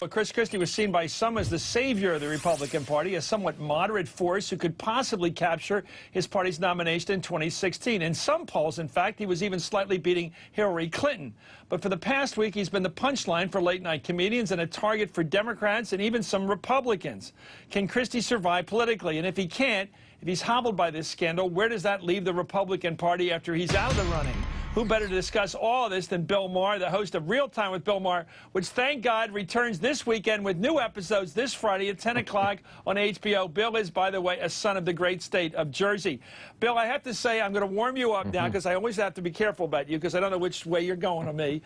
Well, Chris Christie was seen by some as the savior of the Republican Party, a somewhat moderate force who could possibly capture his party's nomination in 2016. In some polls, in fact, he was even slightly beating Hillary Clinton. But for the past week, he's been the punchline for late-night comedians and a target for Democrats and even some Republicans. Can Christie survive politically? And if he can't, if he's hobbled by this scandal, where does that leave the Republican Party after he's out of the running? Who better to discuss all of this than Bill Maher, the host of Real Time with Bill Maher, which, thank God, returns this weekend with new episodes this Friday at 10 o'clock on HBO. Bill is, by the way, a son of the great state of Jersey. Bill, I have to say, I'm going to warm you up now because I always have to be careful about you because I don't know which way you're going on me.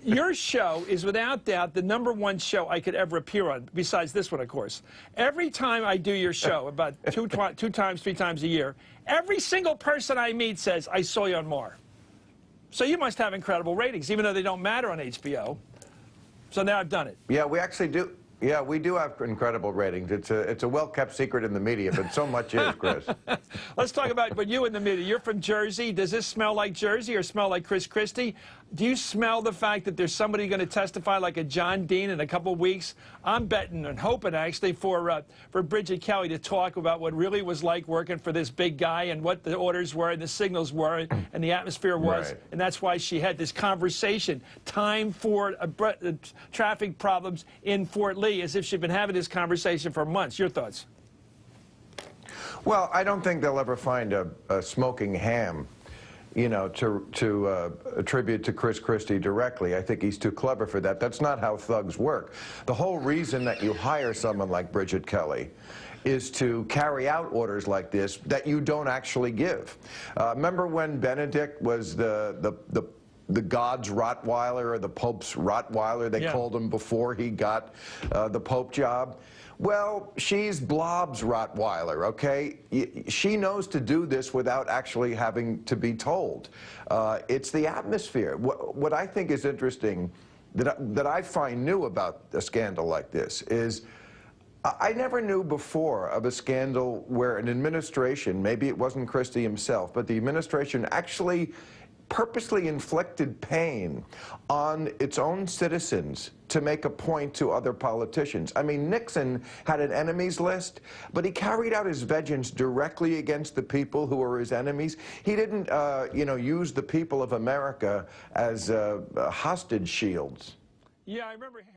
Your show is, without doubt, the #1 show I could ever appear on, besides this one, of course. Every time I do your show, about two times, 3 times a year, every single person I meet says, I saw you on Maher. So you must have incredible ratings, even though they don't matter on HBO. So now I've done it. Yeah, we actually do. Yeah, we do have incredible ratings. It's a well-kept secret in the media, but so much is, Chris. Let's talk about what you in the media. You're from Jersey. Does this smell like Jersey or smell like Chris Christie? Do you smell the fact that there's somebody going to testify like a John Dean in a couple of weeks? I'm betting and hoping, actually, for Bridget Kelly to talk about what really was like working for this big guy and what the orders were and the signals were and the atmosphere was. Right. And that's why she had this conversation, time for traffic problems in Fort Lee, as if she'd been having this conversation for months. Your thoughts? Well, I don't think they'll ever find a smoking ham, you know, to attribute to Chris Christie directly. I think he's too clever for that. That's not how thugs work. The whole reason that you hire someone like Bridget Kelly is to carry out orders like this that you don't actually give. Remember when Benedict was the God's Rottweiler or the Pope's Rottweiler, they called him before he got the Pope job? Well, she's Blob's Rottweiler, okay? She knows to do this without actually having to be told. It's the atmosphere. What I think is interesting, that I find new about a scandal like this is, I never knew before of a scandal where an administration, maybe it wasn't Christie himself, but the administration actually purposely inflicted pain on its own citizens to make a point to other politicians. I mean, Nixon had an enemies list, but he carried out his vengeance directly against the people who were his enemies. He didn't, you know, use the people of America as hostage shields. Yeah, I remember.